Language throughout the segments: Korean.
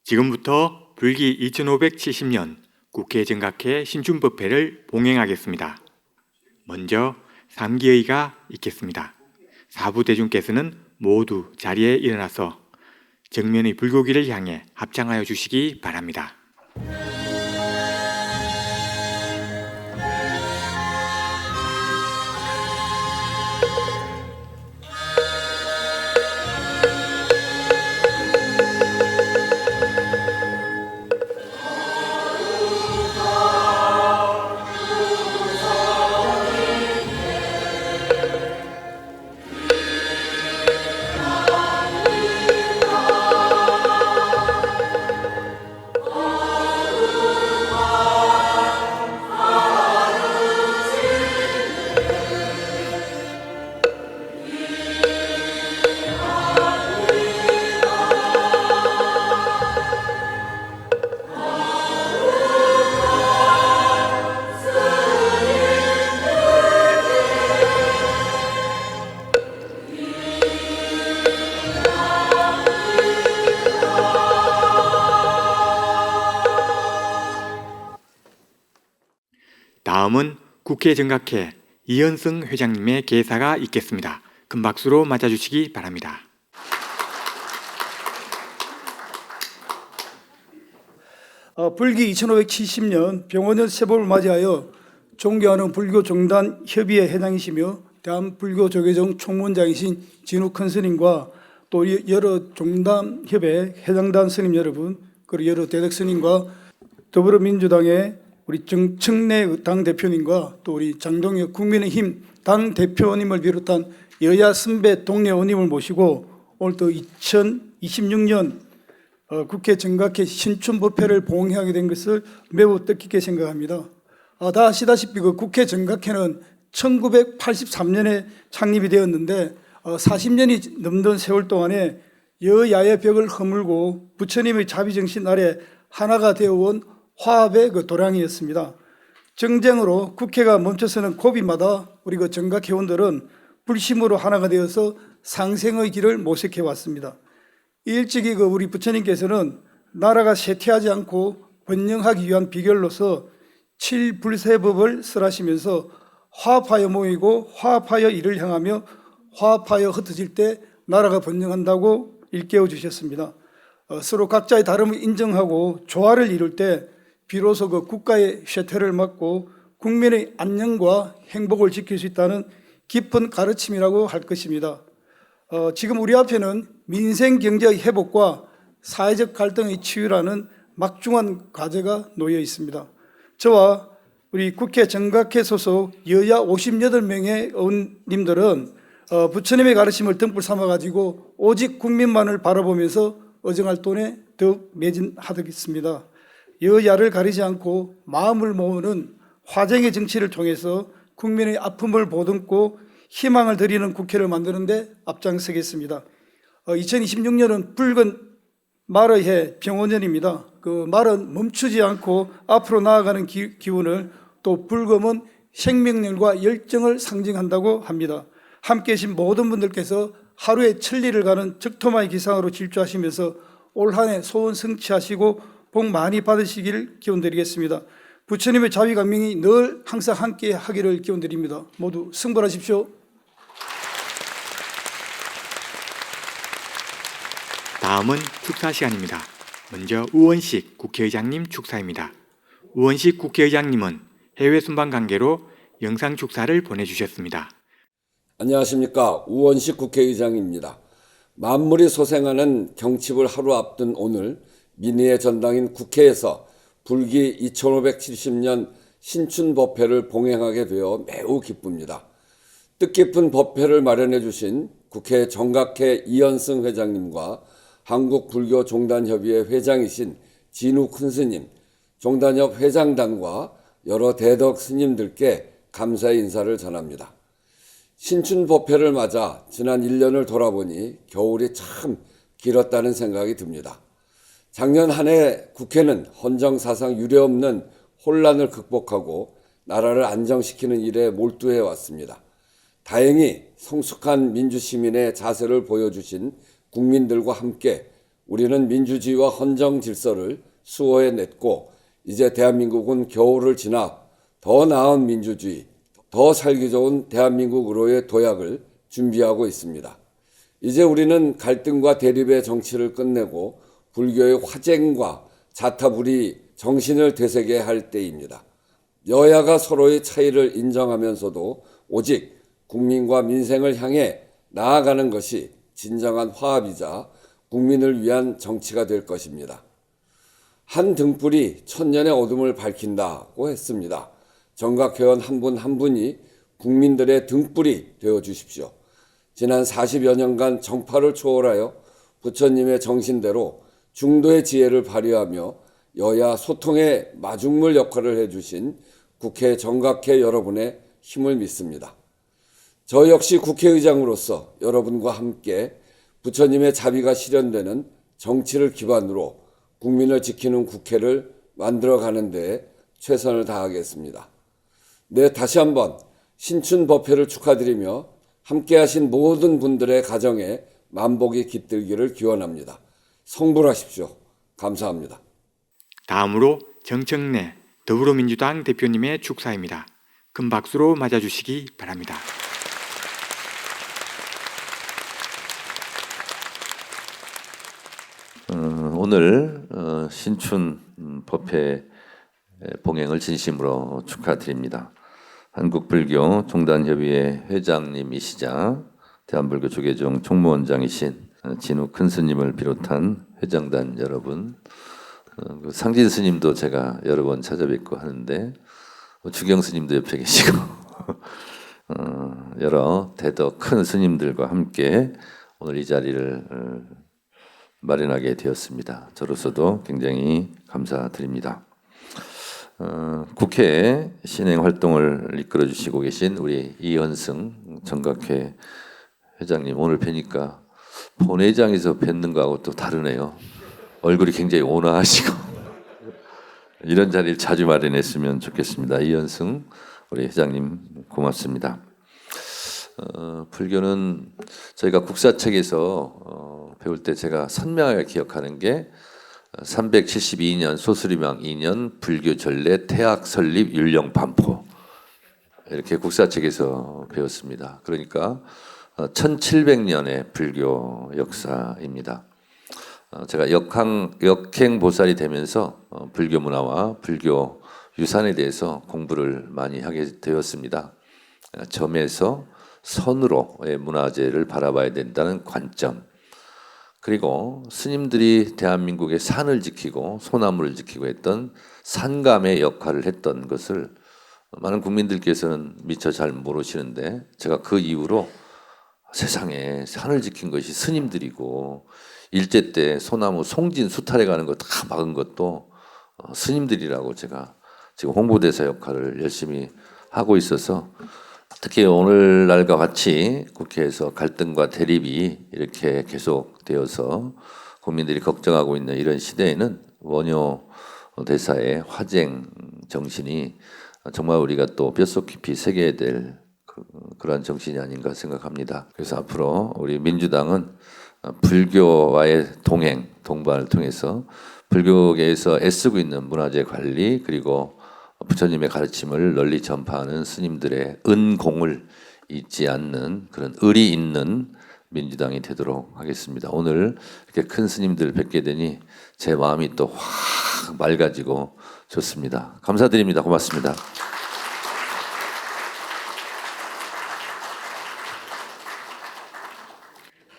지금부터 불기 2570년 국회 정각회 신춘법회를 봉행하겠습니다. 먼저 3기의가 있겠습니다. 사부대중께서는 모두 자리에 일어나서 정면의 불교기를 향해 합장하여 주시기 바랍니다. 다음은 국회 정각회 이현승 회장님의 계사가 있겠습니다. 큰 박수로 맞아주시기 바랍니다. 불기 2570년 병원년 세법을 맞이하여 존경하는 불교종단협의회 회장이시며 대한불교조계종 총무원장이신 진욱 큰 스님과 또 여러 종단협회 회장단 스님 여러분, 그리고 여러 대덕 스님과 더불어민주당의 우리 정청래 당대표님과 또 우리 장동혁 국민의힘 당대표님을 비롯한 여야 선배 동료 의원님을 모시고 오늘 또 2026년 국회 정각회 신춘법회를 봉행하게 된 것을 매우 뜻깊게 생각합니다. 다 아시다시피 그 국회 정각회는 1983년에 창립이 되었는데 40년이 넘는 세월 동안에 여야의 벽을 허물고 부처님의 자비정신 아래 하나가 되어온 화합의 그 도량이었습니다. 정쟁으로 국회가 멈춰서는 고비마다 우리 그 정각회원들은 불심으로 하나가 되어서 상생의 길을 모색해 왔습니다. 일찍이 그 우리 부처님께서는 나라가 쇠퇴하지 않고 번영하기 위한 비결로서 7불세법을 설하시면서 화합하여 모이고 화합하여 이를 향하며 화합하여 흩어질 때 나라가 번영한다고 일깨워 주셨습니다. 서로 각자의 다름을 인정하고 조화를 이룰 때 비로소 그 국가의 쇠퇴를 막고 국민의 안녕과 행복을 지킬 수 있다는 깊은 가르침이라고 할 것입니다. 지금 우리 앞에는 민생 경제의 회복과 사회적 갈등의 치유라는 막중한 과제가 놓여 있습니다. 저와 우리 국회 정각회 소속 여야 58명의 의원님들은 부처님의 가르침을 등불 삼아가지고 오직 국민만을 바라보면서 어정활돈에 더욱 매진하겠습니다. 여야를 가리지 않고 마음을 모으는 화쟁의 정치를 통해서 국민의 아픔을 보듬고 희망을 드리는 국회를 만드는 데 앞장서겠습니다. 2026년은 붉은 말의 해 병원년입니다. 그 말은 멈추지 않고 앞으로 나아가는 기운을, 또 붉음은 생명력과 열정을 상징한다고 합니다. 함께 계신 모든 분들께서 하루에 천리를 가는 적토마의 기상으로 질주하시면서 올 한 해 소원 성취하시고 복 많이 받으시기를 기원드리겠습니다. 부처님의 자비 강명이 늘 항상 함께 하기를 기원드립니다. 모두 승벌하십시오. 다음은 축사 시간입니다. 먼저 우원식 국회의장님 축사입니다. 우원식 국회의장님은 해외 순방 관계로 영상 축사를 보내주셨습니다. 안녕하십니까. 우원식 국회의장입니다. 만물이 소생하는 경칩을 하루 앞둔 오늘 민의의 전당인 국회에서 불기 2570년 신춘법회를 봉행하게 되어 매우 기쁩니다. 뜻깊은 법회를 마련해 주신 국회 정각회 이현승 회장님과 한국불교종단협의회 회장이신 진욱 큰 스님, 종단협 회장단과 여러 대덕 스님들께 감사의 인사를 전합니다. 신춘법회를 맞아 지난 1년을 돌아보니 겨울이 참 길었다는 생각이 듭니다. 작년 한 해 국회는 헌정사상 유례없는 혼란을 극복하고 나라를 안정시키는 일에 몰두해 왔습니다. 다행히 성숙한 민주시민의 자세를 보여주신 국민들과 함께 우리는 민주주의와 헌정 질서를 수호해냈고 이제 대한민국은 겨울을 지나 더 나은 민주주의, 더 살기 좋은 대한민국으로의 도약을 준비하고 있습니다. 이제 우리는 갈등과 대립의 정치를 끝내고 불교의 화쟁과 자타불이 정신을 되새겨야 할 때입니다. 여야가 서로의 차이를 인정하면서도 오직 국민과 민생을 향해 나아가는 것이 진정한 화합이자 국민을 위한 정치가 될 것입니다. 한 등불이 천년의 어둠을 밝힌다고 했습니다. 정각회원 한 분 한 분이 국민들의 등불이 되어 주십시오. 지난 40여 년간 정파를 초월하여 부처님의 정신대로 중도의 지혜를 발휘하며 여야 소통의 마중물 역할을 해주신 국회 정각회 여러분의 힘을 믿습니다. 저 역시 국회의장으로서 여러분과 함께 부처님의 자비가 실현되는 정치를 기반으로 국민을 지키는 국회를 만들어가는 데 최선을 다하겠습니다. 네, 다시 한번 신춘 법회를 축하드리며 함께하신 모든 분들의 가정에 만복이 깃들기를 기원합니다. 성불하십시오. 감사합니다. 다음으로 정청래 더불어민주당 대표님의 축사입니다. 큰 박수로 맞아주시기 바랍니다. 오늘 신춘 법회 봉행을 진심으로 축하드립니다. 한국불교 종단협의회 회장님이시자 대한불교 조계종 총무원장이신 진우 큰 스님을 비롯한 회장단 여러분, 상진 스님도 제가 여러 번 찾아뵙고 하는데 주경 스님도 옆에 계시고 여러 대덕 큰 스님들과 함께 오늘 이 자리를 마련하게 되었습니다. 저로서도 굉장히 감사드립니다. 국회 신행 활동을 이끌어 주시고 계신 우리 이현승 정각회 회장님, 오늘 뵈니까 본회장에서 뵙는 거하고 또 다르네요. 얼굴이 굉장히 온화하시고 이런 자리를 자주 마련했으면 좋겠습니다. 이현승 우리 회장님 고맙습니다. 불교는 저희가 국사책에서 배울 때 제가 선명하게 기억하는 게 372년 소수리망 2년 불교 전례 태학 설립 율령 반포, 이렇게 국사책에서 배웠습니다. 그러니까 1700년의 불교 역사입니다. 제가 역행 보살이 되면서 불교 문화와 불교 유산에 대해서 공부를 많이 하게 되었습니다. 점에서 선으로의 문화재를 바라봐야 된다는 관점, 그리고 스님들이 대한민국의 산을 지키고 소나무를 지키고 했던 산감의 역할을 했던 것을 많은 국민들께서는 미처 잘 모르시는데, 제가 그 이후로 세상에 산을 지킨 것이 스님들이고 일제 때 소나무 송진 수탈해 가는 거 다 막은 것도 스님들이라고 제가 지금 홍보대사 역할을 열심히 하고 있어서, 특히 오늘날과 같이 국회에서 갈등과 대립이 이렇게 계속되어서 국민들이 걱정하고 있는 이런 시대에는 원효 대사의 화쟁 정신이 정말 우리가 또 뼛속 깊이 새겨야 될 그러한 정신이 아닌가 생각합니다. 그래서 앞으로 우리 민주당은 불교와의 동행, 동반을 통해서 불교계에서 애쓰고 있는 문화재 관리, 그리고 부처님의 가르침을 널리 전파하는 스님들의 은공을 잊지 않는 그런 의리 있는 민주당이 되도록 하겠습니다. 오늘 이렇게 큰 스님들 뵙게 되니 제 마음이 또 확 맑아지고 좋습니다. 감사드립니다. 고맙습니다.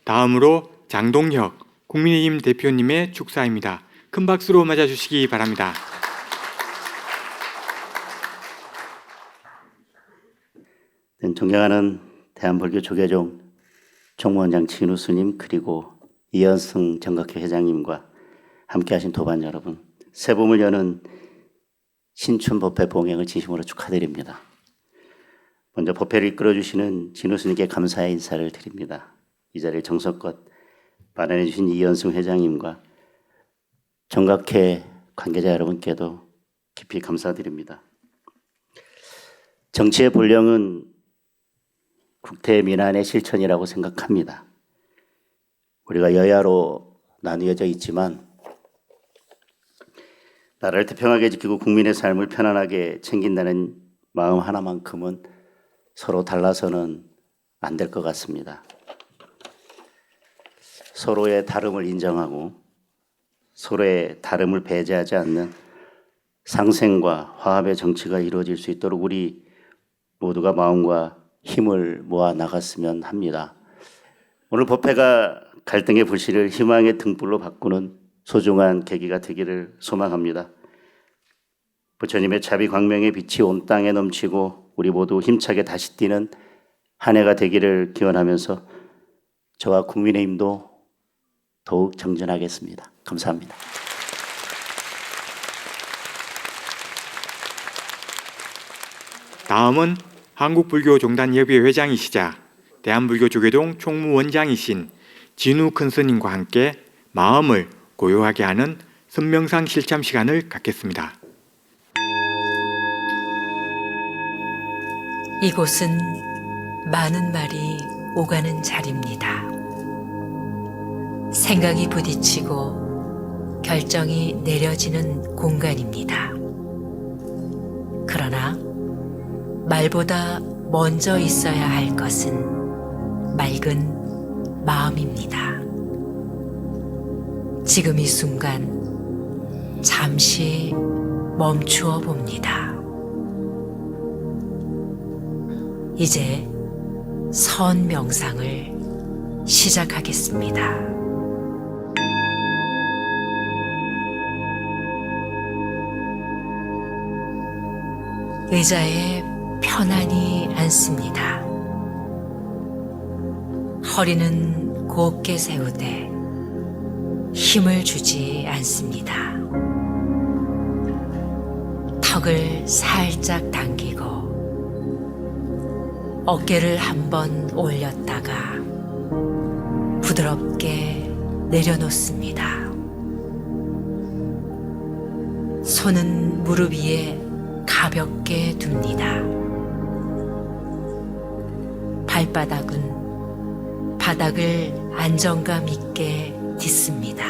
다음으로 장동혁 국민의힘 대표님의 축사입니다. 큰 박수로 맞아주시기 바랍니다. 존경하는 대한불교 조계종 총무원장 진우 스님, 그리고 이현승 정각회 회장님과 함께하신 도반 여러분, 새 봄을 여는 신춘 법회 봉행을 진심으로 축하드립니다. 먼저 법회를 이끌어주시는 진우 스님께 감사의 인사를 드립니다. 이 자리를 정성껏 마련해 주신 이현승 회장님과 정각회 관계자 여러분께도 깊이 감사드립니다. 정치의 본령은 국태 민안의 실천이라고 생각합니다. 우리가 여야로 나뉘어져 있지만 나라를 태평하게 지키고 국민의 삶을 편안하게 챙긴다는 마음 하나만큼은 서로 달라서는 안 될 것 같습니다. 서로의 다름을 인정하고 서로의 다름을 배제하지 않는 상생과 화합의 정치가 이루어질 수 있도록 우리 모두가 마음과 힘을 모아 나갔으면 합니다. 오늘 법회가 갈등의 불씨를 희망의 등불로 바꾸는 소중한 계기가 되기를 소망합니다. 부처님의 자비 광명의 빛이 온 땅에 넘치고 우리 모두 힘차게 다시 뛰는 한 해가 되기를 기원하면서 저와 국민의힘도 더욱 정진하겠습니다. 감사합니다. 다음은 한국불교종단협의회 회장이시자 대한불교조계종 총무원장이신 진우 큰 스님과 함께 마음을 고요하게 하는 선명상 실참 시간을 갖겠습니다. 이곳은 많은 말이 오가는 자리입니다. 생각이 부딪히고 결정이 내려지는 공간입니다. 그러나 말보다 먼저 있어야 할 것은 맑은 마음입니다. 지금 이 순간 잠시 멈추어 봅니다. 이제 선 명상을 시작하겠습니다. 의자에 편안히 앉습니다. 허리는 곧게 세우되 힘을 주지 않습니다. 턱을 살짝 당기고 어깨를 한번 올렸다가 부드럽게 내려놓습니다. 손은 무릎 위에 가볍게 둡니다. 발바닥은 바닥을 안정감 있게 딛습니다.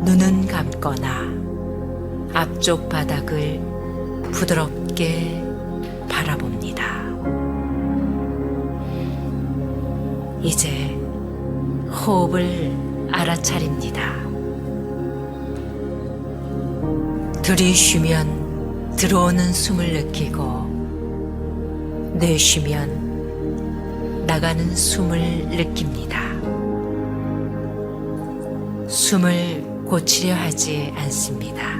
눈은 감거나 앞쪽 바닥을 부드럽게 바라봅니다. 이제 호흡을 알아차립니다. 들이쉬면 들어오는 숨을 느끼고 내쉬면 나가는 숨을 느낍니다. 숨을 고치려 하지 않습니다.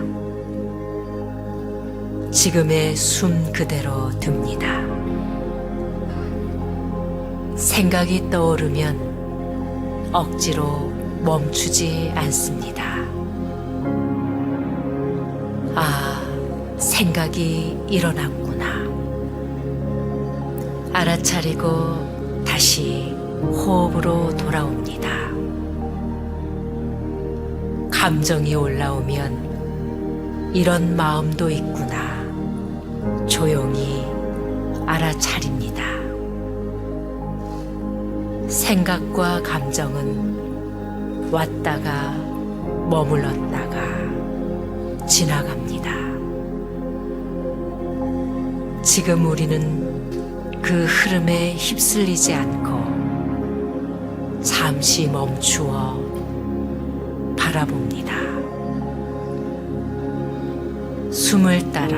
지금의 숨 그대로 둡니다. 생각이 떠오르면 억지로 멈추지 않습니다. 아, 생각이 일어났구나. 알아차리고 다시 호흡으로 돌아옵니다. 감정이 올라오면 이런 마음도 있구나. 조용히 알아차립니다. 생각과 감정은 왔다가 머물렀다가 지나갑니다. 지금 우리는 그 흐름에 휩쓸리지 않고 잠시 멈추어 바라봅니다. 숨을 따라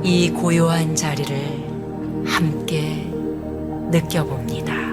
이 고요한 자리를 함께 느껴봅니다.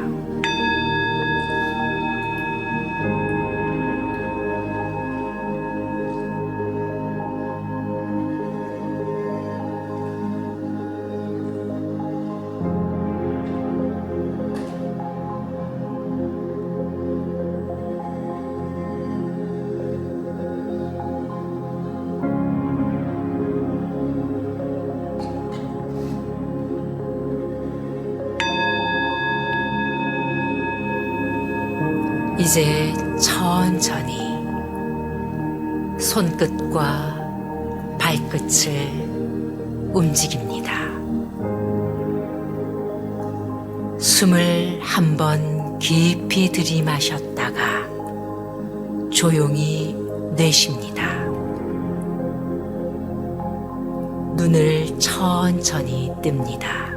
이제 천천히 손끝과 발끝을 움직입니다. 숨을 한번 깊이 들이마셨다가 조용히 내쉽니다. 눈을 천천히 뜹니다.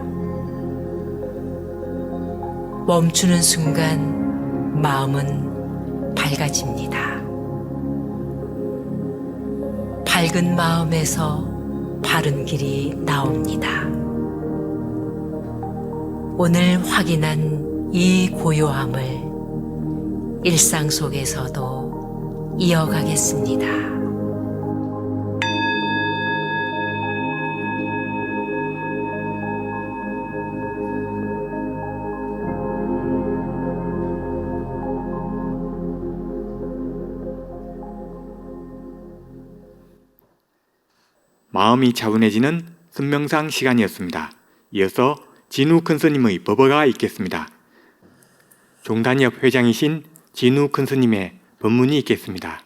멈추는 순간 마음은 밝아집니다. 밝은 마음에서 바른 길이 나옵니다. 오늘 확인한 이 고요함을 일상 속에서도 이어가겠습니다. 마음이 차분해지는 선명상 시간이었습니다. 이어서 진우 큰스님의 법어가 있겠습니다. 종단협 회장이신 진우 큰스님의 법문이 있겠습니다.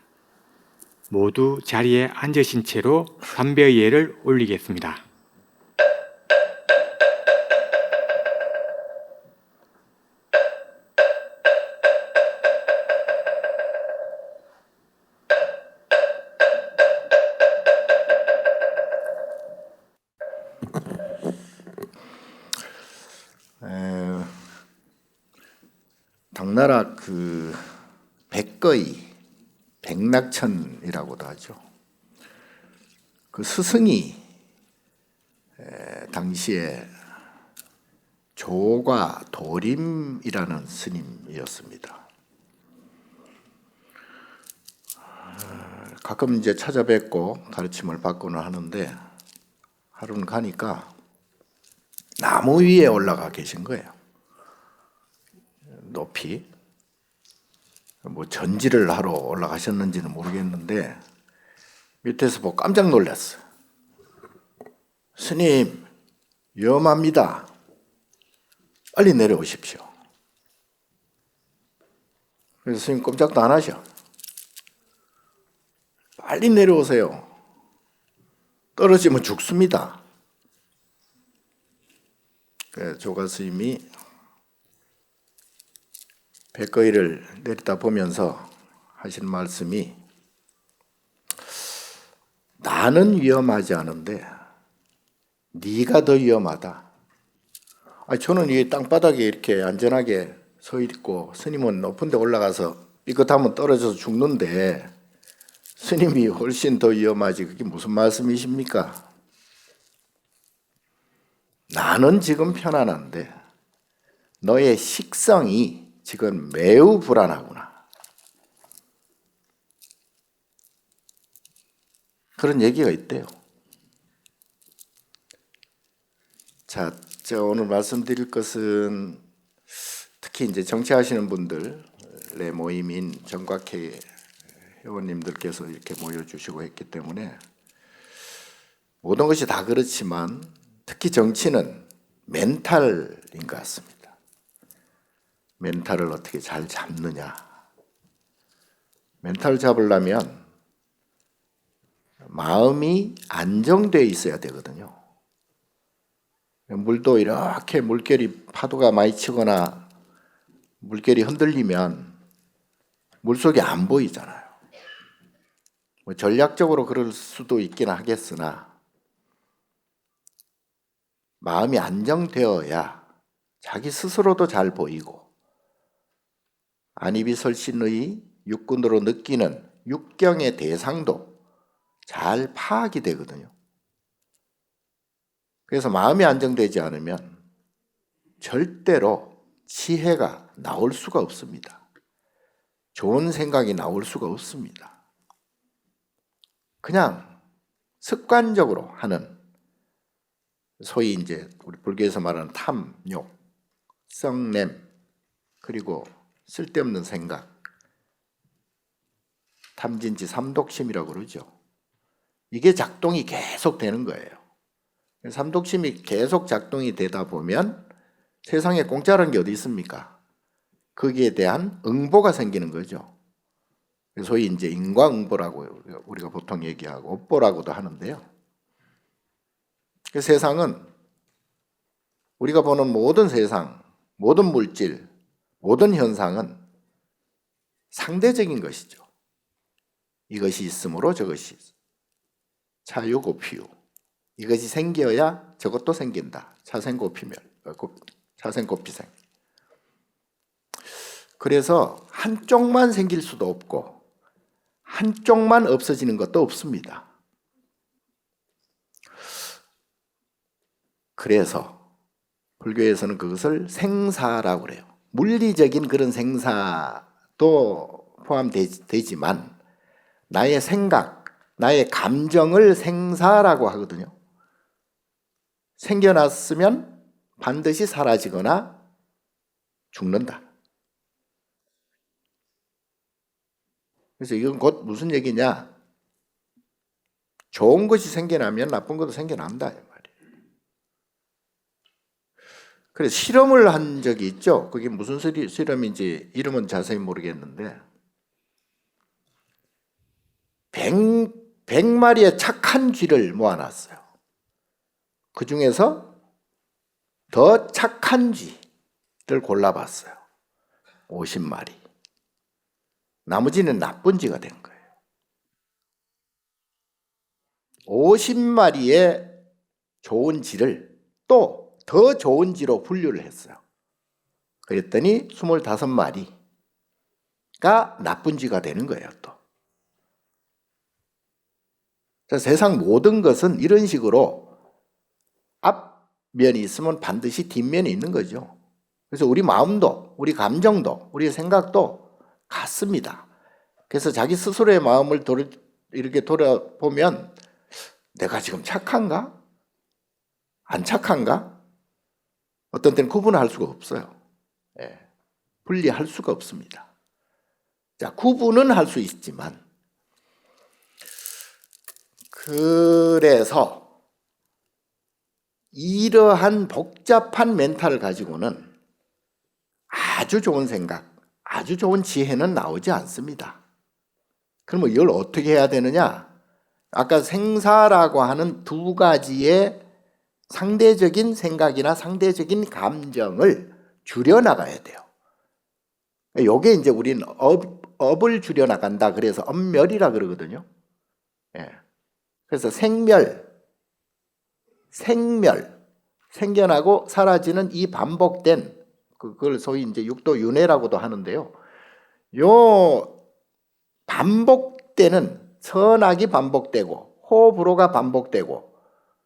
모두 자리에 앉으신 채로 삼배 예를 올리겠습니다. 당나라 그 백거이, 백낙천이라고도 하죠. 그 스승이 당시에 조과 도림이라는 스님이었습니다. 가끔 이제 찾아뵙고 가르침을 받고는 하는데 하루는 가니까 나무 위에 올라가 계신 거예요. 높이 뭐 전지를 하러 올라가셨는지는 모르겠는데 밑에서 보고 깜짝 놀랐어요. 스님, 위험합니다. 빨리 내려오십시오. 그래서 스님 꼼짝도 안 하셔. 빨리 내려오세요. 떨어지면 죽습니다. 그래서 조가 스님이 백거이를 내리다 보면서 하신 말씀이 나는 위험하지 않은데 네가 더 위험하다. 저는 이 땅바닥에 이렇게 안전하게 서 있고 스님은 높은 데 올라가서 삐끗하면 떨어져서 죽는데 스님이 훨씬 더 위험하지. 그게 무슨 말씀이십니까? 나는 지금 편안한데 너의 식성이 지금 매우 불안하구나. 그런 얘기가 있대요. 자, 제가 오늘 말씀드릴 것은 특히 이제 정치하시는 분들의 모임인 정각회 회원님들께서 이렇게 모여주시고 했기 때문에 모든 것이 다 그렇지만 특히 정치는 멘탈인 것 같습니다. 멘탈을 어떻게 잘 잡느냐. 멘탈 잡으려면 마음이 안정되어 있어야 되거든요. 물도 이렇게 물결이 파도가 많이 치거나 물결이 흔들리면 물속이 안 보이잖아요. 뭐 전략적으로 그럴 수도 있긴 하겠으나 마음이 안정되어야 자기 스스로도 잘 보이고 안이비설신의 육군으로 느끼는 육경의 대상도 잘 파악이 되거든요. 그래서 마음이 안정되지 않으면 절대로 지혜가 나올 수가 없습니다. 좋은 생각이 나올 수가 없습니다. 그냥 습관적으로 하는 소위 이제 우리 불교에서 말하는 탐욕, 썩냄, 그리고 쓸데없는 생각, 탐진치 삼독심이라고 그러죠. 이게 작동이 계속 되는 거예요. 삼독심이 계속 작동이 되다 보면 세상에 공짜라는 게 어디 있습니까? 거기에 대한 응보가 생기는 거죠. 소위 이제 인과응보라고 우리가 보통 얘기하고 업보라고도 하는데요. 그 세상은 우리가 보는 모든 세상, 모든 물질, 모든 현상은 상대적인 것이죠. 이것이 있으므로 저것이 있어. 차유고피유. 이것이 생겨야 저것도 생긴다. 차생고피멸, 차생고피생. 그래서 한쪽만 생길 수도 없고 한쪽만 없어지는 것도 없습니다. 그래서 불교에서는 그것을 생사라고 그래요. 물리적인 그런 생사도 포함되지만 나의 생각, 나의 감정을 생사라고 하거든요. 생겨났으면 반드시 사라지거나 죽는다. 그래서 이건 곧 무슨 얘기냐? 좋은 것이 생겨나면 나쁜 것도 생겨난다 이 말이에요. 그래서 실험을 한 적이 있죠. 그게 무슨 실험인지 이름은 자세히 모르겠는데 100마리의 착한 쥐를 모아놨어요. 그 중에서 더 착한 쥐를 골라봤어요. 50마리. 나머지는 나쁜 쥐가 된 거예요. 50마리의 좋은 쥐를 또 더 좋은 쥐로 분류를 했어요. 그랬더니 25마리가 나쁜 쥐가 되는 거예요. 또. 세상 모든 것은 이런 식으로 앞면이 있으면 반드시 뒷면이 있는 거죠. 그래서 우리 마음도, 우리 감정도, 우리 생각도 같습니다. 그래서 자기 스스로의 마음을 이렇게 돌아보면 내가 지금 착한가? 안 착한가? 어떤 때는 구분할 수가 없어요. 예, 분리할 수가 없습니다. 자, 구분은 할 수 있지만 그래서 이러한 복잡한 멘탈을 가지고는 아주 좋은 생각, 아주 좋은 지혜는 나오지 않습니다. 그러면 이걸 어떻게 해야 되느냐? 아까 생사라고 하는 두 가지의 상대적인 생각이나 상대적인 감정을 줄여나가야 돼요. 요게 이제 우리는 업을 줄여나간다. 그래서 업멸이라 그러거든요. 예. 그래서 생멸, 생겨나고 사라지는 이 반복된, 그걸 소위 이제 육도 윤회라고도 하는데요. 요 반복되는 선악이 반복되고, 호불호가 반복되고,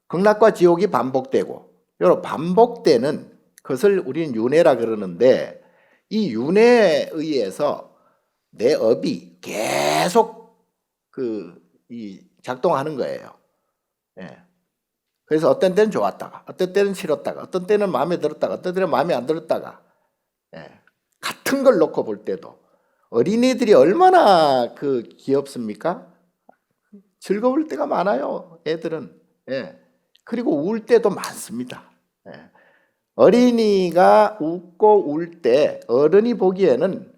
극락과 지옥이 반복되고, 여러 반복되는 것을 우리는 윤회라 그러는데, 이 윤회에 의해서 내 업이 계속 작동하는 거예요. 예. 그래서 어떤 때는 좋았다가, 어떤 때는 싫었다가, 어떤 때는 마음에 들었다가, 어떤 때는 마음에 안 들었다가, 예. 같은 걸 놓고 볼 때도 어린이들이 얼마나 귀엽습니까? 즐거울 때가 많아요, 애들은. 예. 그리고 울 때도 많습니다. 예. 어린이가 웃고 울 때 어른이 보기에는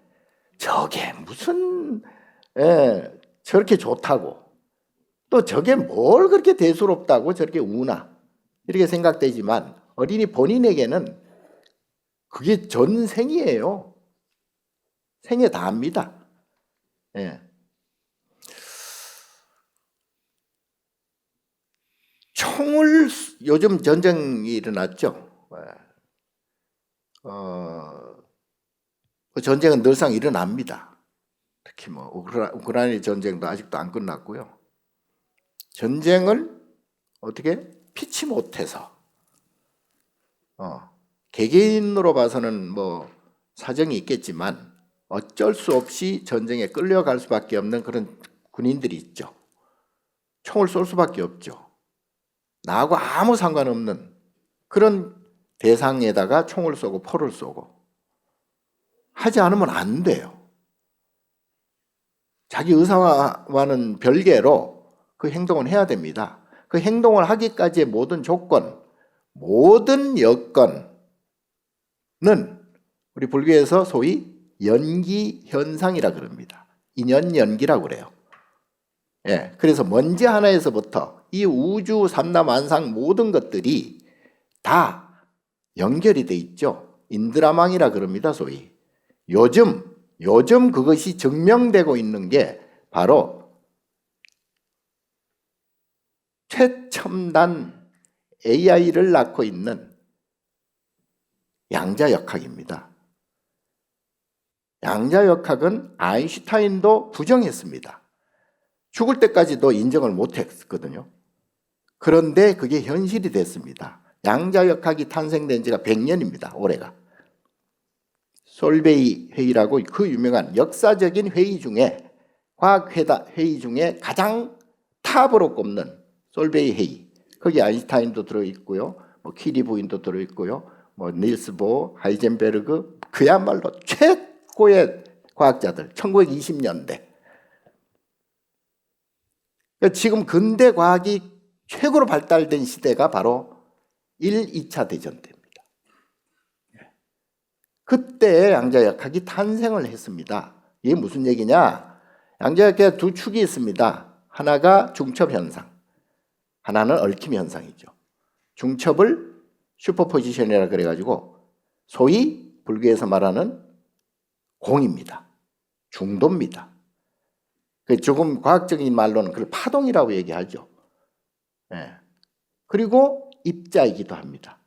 저게 무슨 저렇게 좋다고, 또 저게 뭘 그렇게 대수롭다고 저렇게 우나, 이렇게 생각되지만 어린이 본인에게는 그게 전생이에요. 생에 다합니다. 예. 총을, 요즘 전쟁이 일어났죠. 전쟁은 늘상 일어납니다. 특히 뭐 우크라이나 전쟁도 아직도 안 끝났고요. 전쟁을 어떻게 피치 못해서 개개인으로 봐서는 뭐 사정이 있겠지만 어쩔 수 없이 전쟁에 끌려갈 수밖에 없는 그런 군인들이 있죠. 총을 쏠 수밖에 없죠. 나하고 아무 상관없는 그런 대상에다가 총을 쏘고 포를 쏘고 하지 않으면 안 돼요. 자기 의사와는 별개로 그 행동을 해야 됩니다. 그 행동을 하기까지의 모든 조건, 모든 여건은 우리 불교에서 소위 연기현상이라 그럽니다. 인연연기라고 그래요. 예, 그래서 먼지 하나에서부터 이 우주 삼라만상 모든 것들이 다 연결이 돼 있죠. 인드라망이라 그럽니다, 소위. 요즘 그것이 증명되고 있는 게 바로 최첨단 AI를 낳고 있는 양자역학입니다. 양자역학은 아인슈타인도 부정했습니다. 죽을 때까지도 인정을 못했거든요. 그런데 그게 현실이 됐습니다. 양자역학이 탄생된 지가 100년입니다. 올해가. 솔베이 회의라고 그 유명한 역사적인 회의 중에 과학회의 중에 가장 탑으로 꼽는 솔베이 회의. 거기 아인슈타인도 들어있고요. 뭐 키리 부인도 들어있고요. 뭐 닐스 보어, 하이젠베르그 그야말로 최고의 과학자들 1920년대. 지금 근대 과학이 최고로 발달된 시대가 바로 1, 2차 대전 때입니다. 그때 양자역학이 탄생을 했습니다. 이게 무슨 얘기냐? 양자역학에 두 축이 있습니다. 하나가 중첩현상, 하나는 얽힘현상이죠. 중첩을 슈퍼포지션이라 그래가지고 소위 불교에서 말하는 공입니다. 중도입니다. 조금 과학적인 말로는 그걸 파동이라고 얘기하죠. 예. 그리고 입자이기도 합니다.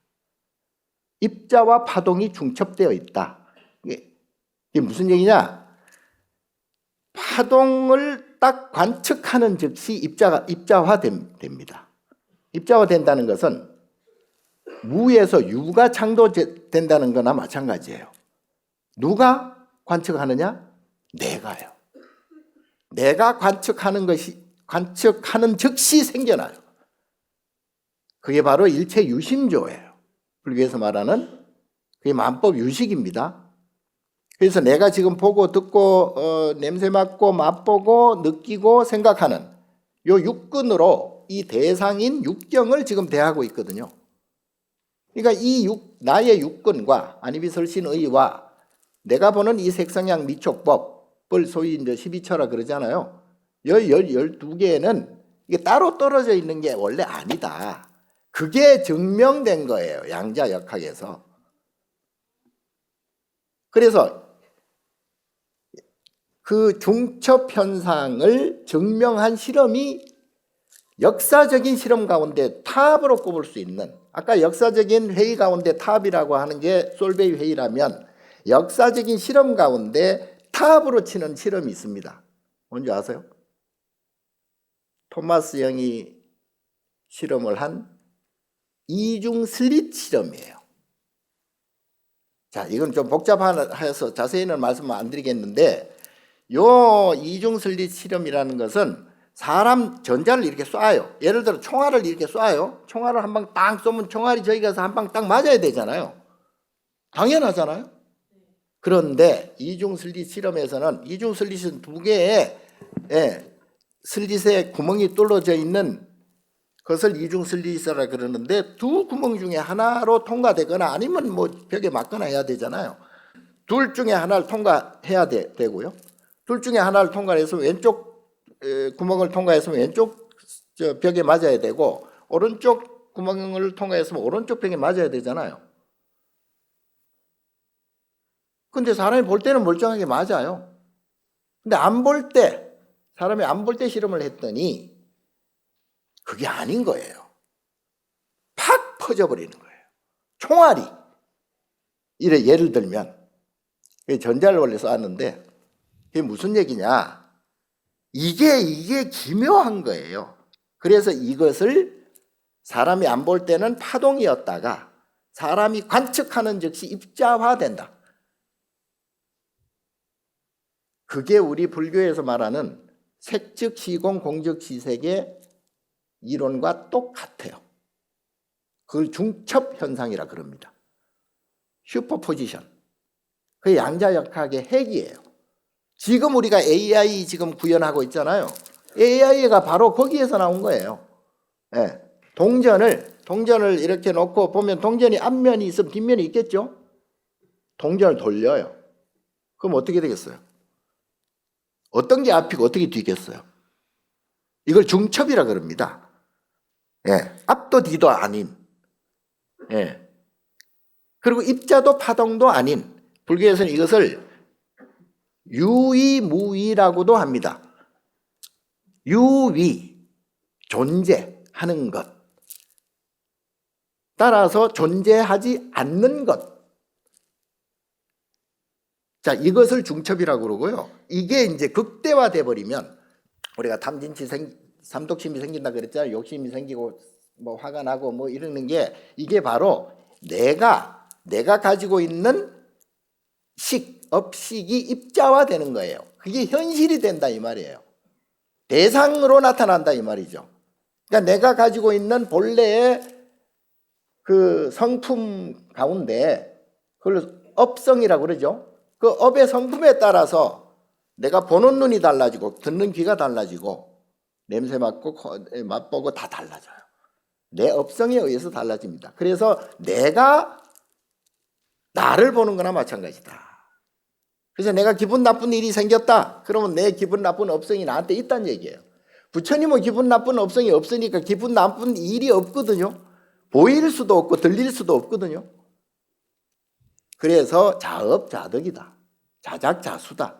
입자와 파동이 중첩되어 있다. 이게 무슨 얘기냐? 파동을 딱 관측하는 즉시 입자화됩니다. 입자화된다는 것은 무에서 유가 창조된다는 거나 마찬가지예요. 누가 관측하느냐? 내가요. 내가 관측하는 즉시 생겨나요. 그게 바로 일체 유심조예요. 불교에서 말하는 그게 만법 유식입니다. 그래서 내가 지금 보고 듣고 냄새 맡고 맛보고 느끼고 생각하는 요 육근으로 이 대상인 육경을 지금 대하고 있거든요. 그러니까 나의 육근과 아니비설신의와 내가 보는 이 색성향 미촉법을 소위 이제 12처라 그러잖아요. 12개는 이게 따로 떨어져 있는 게 원래 아니다. 그게 증명된 거예요. 양자역학에서. 그래서 그 중첩 현상을 증명한 실험이 역사적인 실험 가운데 탑으로 꼽을 수 있는, 아까 역사적인 회의 가운데 탑이라고 하는 게 솔베이 회의라면 역사적인 실험 가운데 탑으로 치는 실험이 있습니다. 뭔지 아세요? 토마스 영이 실험을 한 이중 슬릿 실험이에요. 자, 이건 좀 복잡해서 자세히는 말씀 안 드리겠는데, 요 이중 슬릿 실험이라는 것은 사람 전자를 이렇게 쏴요. 예를 들어 총알을 이렇게 쏴요. 총알을 한 방 땅 쏘면 총알이 저기 가서 한 방 딱 맞아야 되잖아요. 당연하잖아요. 그런데 이중 슬릿 실험에서는 이중 슬릿은 두 개의 슬릿에 구멍이 뚫어져 있는 그것을 이중 슬릿이라 그러는데, 두 구멍 중에 하나로 통과되거나 아니면 뭐 벽에 맞거나 해야 되잖아요. 둘 중에 하나를 통과해야 되고요. 둘 중에 하나를 통과해서 왼쪽 구멍을 통과했으면 왼쪽 벽에 맞아야 되고, 오른쪽 구멍을 통과했으면 오른쪽 벽에 맞아야 되잖아요. 근데 사람이 볼 때는 멀쩡하게 맞아요. 근데 사람이 안 볼 때 실험을 했더니 그게 아닌 거예요. 팍 퍼져버리는 거예요. 총알이. 예를 들면 전자를 원래 쐈는데 그게 무슨 얘기냐? 이게 기묘한 거예요. 그래서 이것을 사람이 안 볼 때는 파동이었다가 사람이 관측하는 즉시 입자화된다. 그게 우리 불교에서 말하는 색즉 시공 공즉 시색의 이론과 똑같아요. 그걸 중첩 현상이라 그럽니다. 슈퍼포지션. 그게 양자역학의 핵이에요. 지금 우리가 AI 지금 구현하고 있잖아요. AI가 바로 거기에서 나온 거예요. 네. 동전을 이렇게 놓고 보면 동전이 앞면이 있으면 뒷면이 있겠죠? 동전을 돌려요. 그럼 어떻게 되겠어요? 어떤 게 앞이고 어떻게 뒤겠어요? 이걸 중첩이라 그럽니다. 앞도 뒤도 아닌. 그리고 입자도 파동도 아닌. 불교에서는 이것을 유의무의라고도 합니다. 유의, 존재하는 것. 따라서 존재하지 않는 것. 자, 이것을 중첩이라고 그러고요. 이게 이제 극대화돼 버리면 우리가 삼독심이 생긴다 그랬잖아요. 욕심이 생기고 뭐 화가 나고 뭐 이러는 게 이게 바로 내가 가지고 있는 업식이 입자화되는 거예요. 그게 현실이 된다 이 말이에요. 대상으로 나타난다 이 말이죠. 그러니까 내가 가지고 있는 본래의 그 성품 가운데 그걸 업성이라고 그러죠. 그 업의 성품에 따라서 내가 보는 눈이 달라지고 듣는 귀가 달라지고 냄새 맡고 맛보고 다 달라져요. 내 업성에 의해서 달라집니다. 그래서 내가 나를 보는 거나 마찬가지다. 그래서 내가 기분 나쁜 일이 생겼다. 그러면 내 기분 나쁜 업성이 나한테 있다는 얘기예요. 부처님은 기분 나쁜 업성이 없으니까 기분 나쁜 일이 없거든요. 보일 수도 없고 들릴 수도 없거든요. 그래서 자업자득이다. 자작자수다.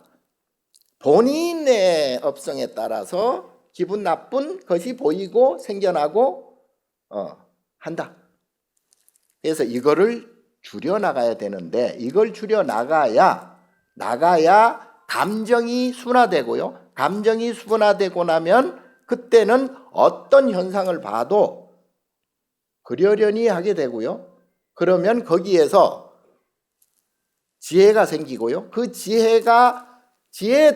본인의 업성에 따라서 기분 나쁜 것이 보이고 생겨나고 한다. 그래서 이거를 줄여나가야 되는데 이걸 줄여나가야 감정이 순화되고요. 감정이 순화되고 나면 그때는 어떤 현상을 봐도 그러려니 하게 되고요. 그러면 거기에서 지혜가 생기고요. 그 지혜에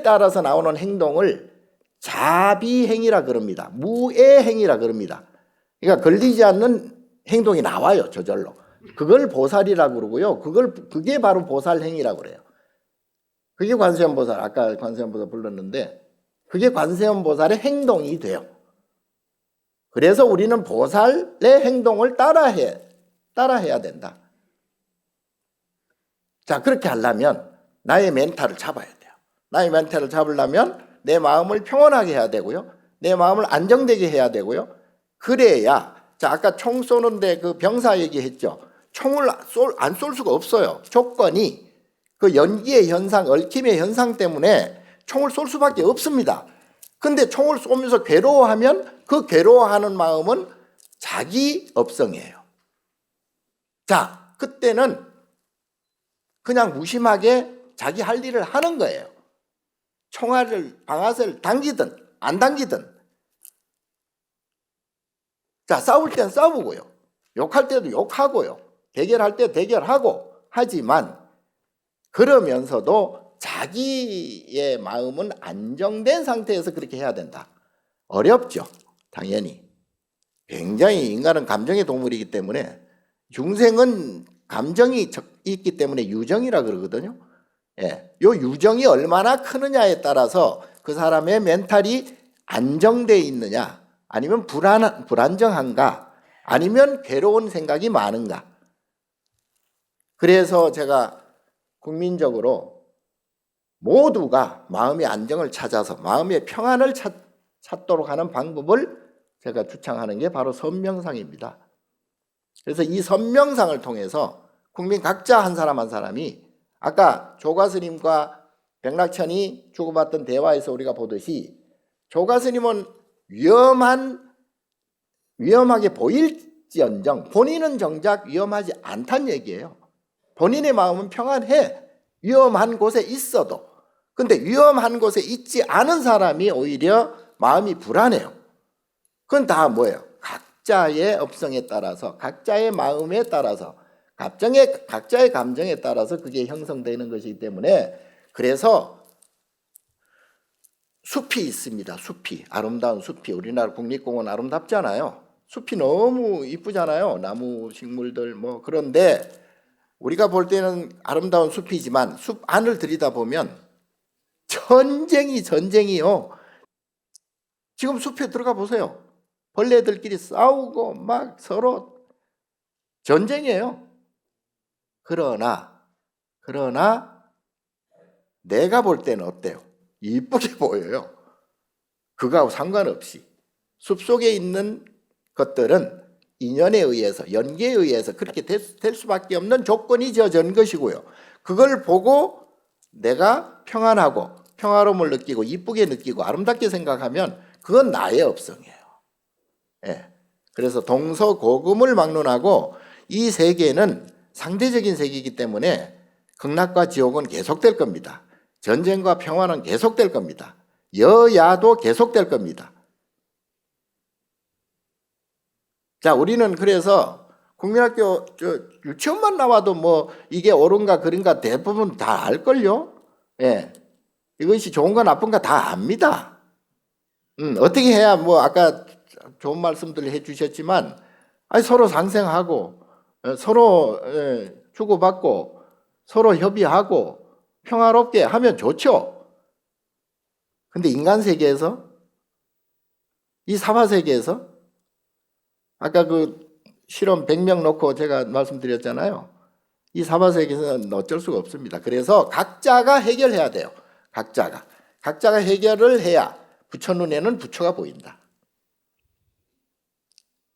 따라서 나오는 행동을 자비행위라 그럽니다. 무애행위라 그럽니다. 그러니까 걸리지 않는 행동이 나와요. 저절로. 그걸 보살이라고 그러고요. 그게 바로 보살행위라고 그래요. 그게 관세음보살, 아까 관세음보살 불렀는데 그게 관세음보살의 행동이 돼요. 그래서 우리는 보살의 행동을 따라해야 된다. 자, 그렇게 하려면 나의 멘탈을 잡아야 돼요. 나의 멘탈을 잡으려면 내 마음을 평온하게 해야 되고요. 내 마음을 안정되게 해야 되고요. 그래야, 자, 아까 총 쏘는데 그 병사 얘기했죠. 총을 안 쏠 수가 없어요. 조건이 그 연기의 현상, 얽힘의 현상 때문에 총을 쏠 수밖에 없습니다. 근데 총을 쏘면서 괴로워하면 그 괴로워하는 마음은 자기 업성이에요. 자, 그때는 그냥 무심하게 자기 할 일을 하는 거예요. 총알을, 방아쇠를 당기든 안 당기든. 자, 싸울 때는 싸우고요. 욕할 때도 욕하고요. 대결할 때 대결하고 하지만 그러면서도 자기의 마음은 안정된 상태에서 그렇게 해야 된다. 어렵죠. 당연히. 굉장히 인간은 감정의 동물이기 때문에 중생은 감정이 있기 때문에 유정이라 그러거든요. 예, 요 유정이 얼마나 크느냐에 따라서 그 사람의 멘탈이 안정되어 있느냐 아니면 불안정한가 아니면 괴로운 생각이 많은가. 그래서 제가 국민적으로 모두가 마음의 안정을 찾아서 마음의 평안을 찾도록 하는 방법을 제가 주창하는 게 바로 선명상입니다. 그래서 이 선명상을 통해서 국민 각자 한 사람 한 사람이 아까 조가스님과 백락천이 주고받던 대화에서 우리가 보듯이 조가스님은 위험하게 보일지언정 본인은 정작 위험하지 않다는 얘기예요. 본인의 마음은 평안해. 위험한 곳에 있어도. 근데 위험한 곳에 있지 않은 사람이 오히려 마음이 불안해요. 그건 다 뭐예요? 각자의 업성에 따라서, 각자의 마음에 따라서, 각자의 감정에 따라서 그게 형성되는 것이기 때문에 그래서 숲이 있습니다. 숲이. 아름다운 숲이. 우리나라 국립공원 아름답잖아요. 숲이 너무 이쁘잖아요. 나무, 식물들 뭐. 그런데 우리가 볼 때는 아름다운 숲이지만 숲 안을 들여다보면 전쟁이요. 지금 숲에 들어가 보세요. 벌레들끼리 싸우고 막 서로 전쟁이에요. 그러나 내가 볼 때는 어때요? 이쁘게 보여요. 그거하고 상관없이 숲속에 있는 것들은 인연에 의해서, 연계에 의해서 그렇게 될 수밖에 없는 조건이 지어진 것이고요. 그걸 보고 내가 평안하고 평화로움을 느끼고 이쁘게 느끼고 아름답게 생각하면 그건 나의 업성이에요. 예. 그래서 동서고금을 막론하고 이 세계는 상대적인 세계이기 때문에 극락과 지옥은 계속될 겁니다. 전쟁과 평화는 계속될 겁니다. 여야도 계속될 겁니다. 자, 우리는 그래서 국민학교 유치원만 나와도 뭐 이게 옳은가 그른가 대부분 다 알걸요. 예. 이것이 좋은가 나쁜가 다 압니다. 어떻게 해야 뭐 아까 좋은 말씀들 해주셨지만 서로 상생하고 서로 주고받고 서로 협의하고 평화롭게 하면 좋죠. 근데 인간 세계에서 이 사화 세계에서 아까 그 실험 100명 놓고 제가 말씀드렸잖아요. 이 사화 세계에서는 어쩔 수가 없습니다. 그래서 각자가 해결해야 돼요. 각자가 해결을 해야 부처 눈에는 부처가 보인다.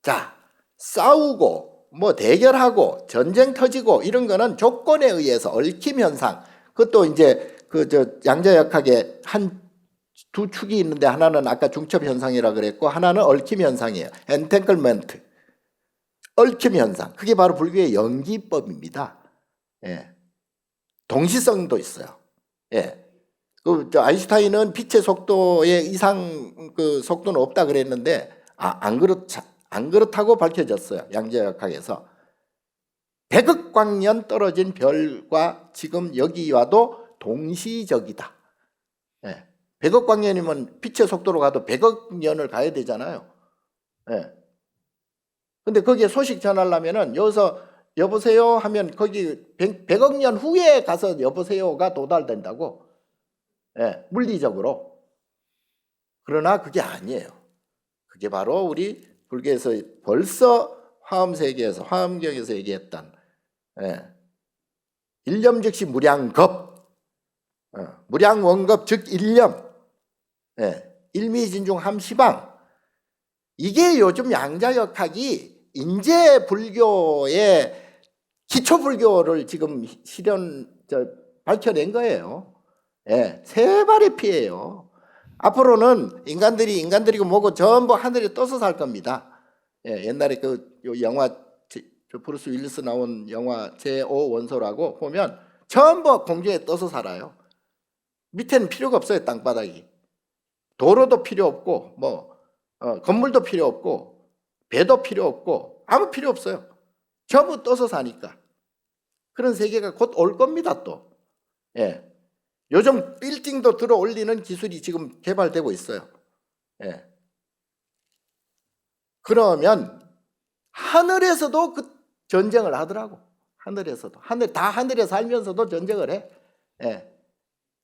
자, 싸우고 뭐 대결하고 전쟁 터지고 이런 거는 조건에 의해서 얽힘 현상. 그것도 이제 양자역학에 두 축이 있는데 하나는 아까 중첩 현상이라 그랬고 하나는 얽힘 현상이에요. 엔탱글먼트. 얽힘 현상. 그게 바로 불교의 연기법입니다. 예. 동시성도 있어요. 예. 아인슈타인은 빛의 속도의 이상 그 속도는 없다 그랬는데 안 그렇다고 밝혀졌어요. 양자역학에서 100억 광년 떨어진 별과 지금 여기 와도 동시적이다. 예. 100억 광년이면 빛의 속도로 가도 100억 년을 가야 되잖아요. 예. 근데 거기에 소식 전하려면은 여기서 여보세요 하면 거기 100억 년 후에 가서 여보세요가 도달된다고. 예, 물리적으로. 그러나 그게 아니에요. 그게 바로 우리 불교에서 벌써 화엄세계에서 화엄경에서 얘기했던 일념 즉시 무량겁, 무량원겁 즉 일념, 일미진중 함시방. 이게 요즘 양자역학이 인제 불교의 기초 불교를 지금 밝혀낸 거예요. 예, 세 발의 피예요. 앞으로는 인간들이고 뭐고 전부 하늘에 떠서 살 겁니다. 예, 옛날에 영화 브루스 윌리스 나온 영화 제5원소라고 보면 전부 공중에 떠서 살아요. 밑에는 필요가 없어요. 땅바닥이. 도로도 필요 없고 건물도 필요 없고 배도 필요 없고 아무 필요 없어요. 전부 떠서 사니까. 그런 세계가 곧 올 겁니다. 또. 예. 요즘 빌딩도 들어 올리는 기술이 지금 개발되고 있어요. 예. 그러면 하늘에서도 그 전쟁을 하더라고. 하늘에서도. 하늘에 살면서도 전쟁을 해. 예.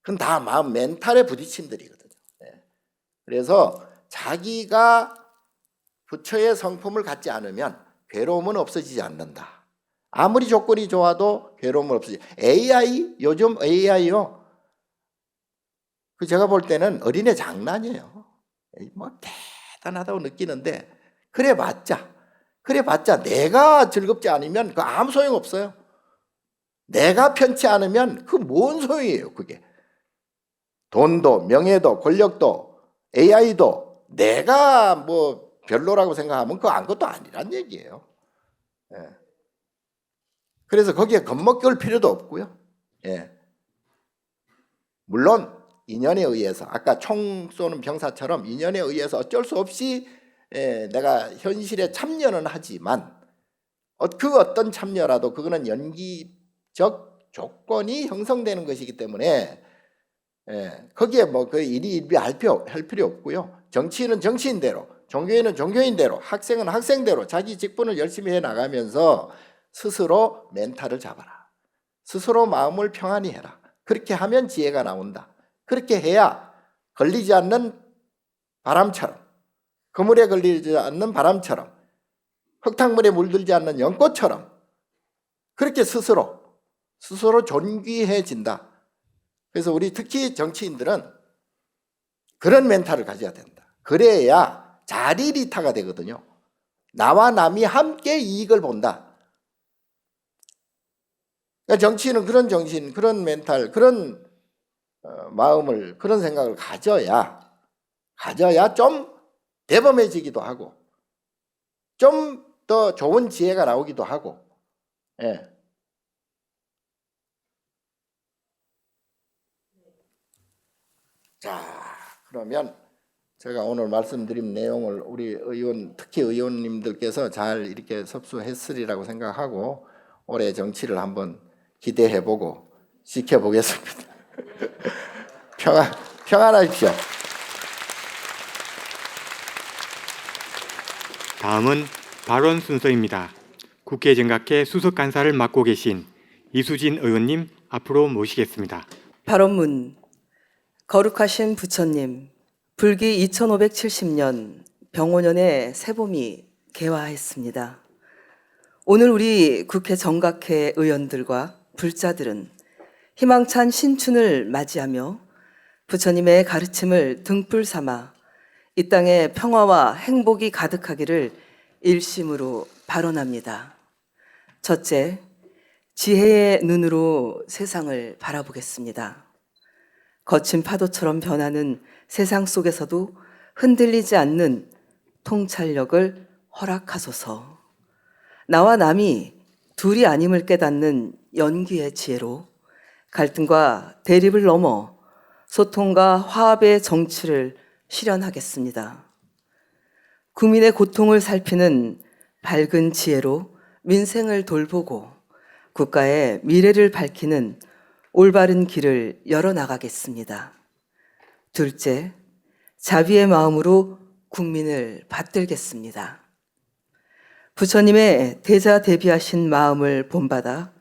그건 다 마음 멘탈의 부딪힘들이거든요. 예. 그래서 자기가 부처의 성품을 갖지 않으면 괴로움은 없어지지 않는다. 아무리 조건이 좋아도 괴로움은 없어지지. 요즘 AI요. 제가 볼 때는 어린애 장난이에요. 뭐 대단하다고 느끼는데 그래봤자 내가 즐겁지 않으면 그 아무 소용 없어요. 내가 편치 않으면 그 뭔 소용이에요. 그게 돈도 명예도 권력도 AI도 내가 뭐 별로라고 생각하면 그거 아무것도 아니란 얘기예요. 예. 그래서 거기에 겁먹을 필요도 없고요. 예. 물론 인연에 의해서 아까 총 쏘는 병사처럼 인연에 의해서 어쩔 수 없이 내가 현실에 참여는 하지만 그 어떤 참여라도 그거는 연기적 조건이 형성되는 것이기 때문에 거기에 뭐 그 일희일비 할 필요 없고요. 정치인은 정치인대로, 종교인은 종교인대로, 학생은 학생대로 자기 직분을 열심히 해나가면서 스스로 멘탈을 잡아라. 스스로 마음을 평안히 해라. 그렇게 하면 지혜가 나온다. 그렇게 해야 걸리지 않는 바람처럼, 그물에 걸리지 않는 바람처럼, 흙탕물에 물들지 않는 연꽃처럼 그렇게 스스로 존귀해진다. 그래서 우리 특히 정치인들은 그런 멘탈을 가져야 된다. 그래야 자리리타가 되거든요. 나와 남이 함께 이익을 본다. 그러니까 정치인은 그런 정신, 그런 멘탈, 그런 마음을 그런 생각을 가져야 좀 대범해지기도 하고 좀 더 좋은 지혜가 나오기도 하고 예. 자, 그러면 제가 오늘 말씀드린 내용을 우리 의원, 특히 의원님들께서 잘 이렇게 섭수했으리라고 생각하고 올해 정치를 한번 기대해보고 지켜보겠습니다. 평안하십시오. 다음은 발언 순서입니다. 국회 정각회 수석간사를 맡고 계신 이수진 의원님 앞으로 모시겠습니다. 발언문. 거룩하신 부처님, 불기 2570년 병오년의 새봄이 개화했습니다. 오늘 우리 국회 정각회 의원들과 불자들은 희망찬 신춘을 맞이하며 부처님의 가르침을 등불 삼아 이 땅에 평화와 행복이 가득하기를 일심으로 발언합니다. 첫째, 지혜의 눈으로 세상을 바라보겠습니다. 거친 파도처럼 변하는 세상 속에서도 흔들리지 않는 통찰력을 허락하소서. 나와 남이 둘이 아님을 깨닫는 연기의 지혜로 갈등과 대립을 넘어 소통과 화합의 정치를 실현하겠습니다. 국민의 고통을 살피는 밝은 지혜로 민생을 돌보고 국가의 미래를 밝히는 올바른 길을 열어나가겠습니다. 둘째, 자비의 마음으로 국민을 받들겠습니다. 부처님의 대자대비하신 마음을 본받아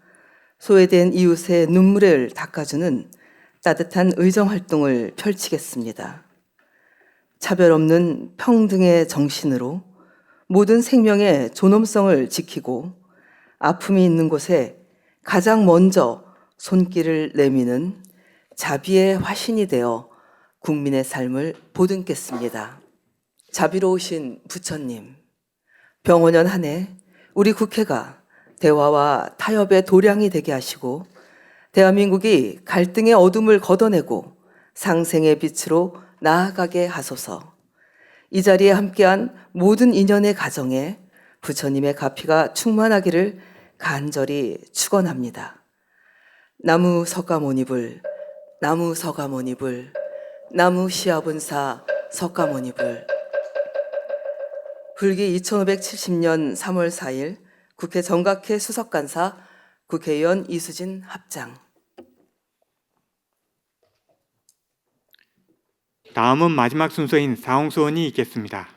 소외된 이웃의 눈물을 닦아주는 따뜻한 의정활동을 펼치겠습니다. 차별 없는 평등의 정신으로 모든 생명의 존엄성을 지키고 아픔이 있는 곳에 가장 먼저 손길을 내미는 자비의 화신이 되어 국민의 삶을 보듬겠습니다. 자비로우신 부처님, 병오년 한 해 우리 국회가 대화와 타협의 도량이 되게 하시고 대한민국이 갈등의 어둠을 걷어내고 상생의 빛으로 나아가게 하소서. 이 자리에 함께한 모든 인연의 가정에 부처님의 가피가 충만하기를 간절히 축원합니다. 나무 석가모니불, 나무 석가모니불, 나무 시아분사 석가모니불. 불기 2570년 3월 4일 국회 정각회 수석간사 국회의원 이수진 합장. 다음은 마지막 순서인 사홍수원이 있겠습니다.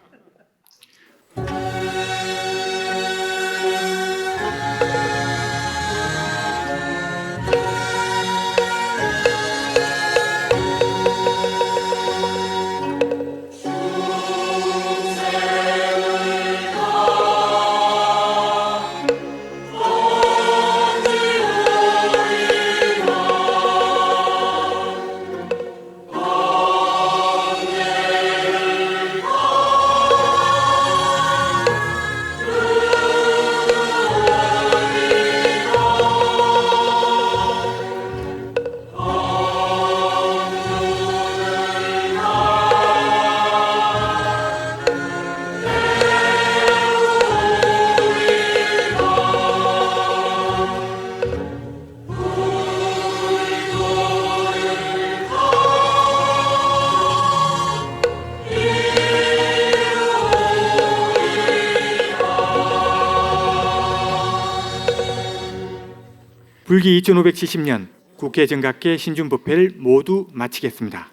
불기 2570년 국회 정각회 신준법회를 모두 마치겠습니다.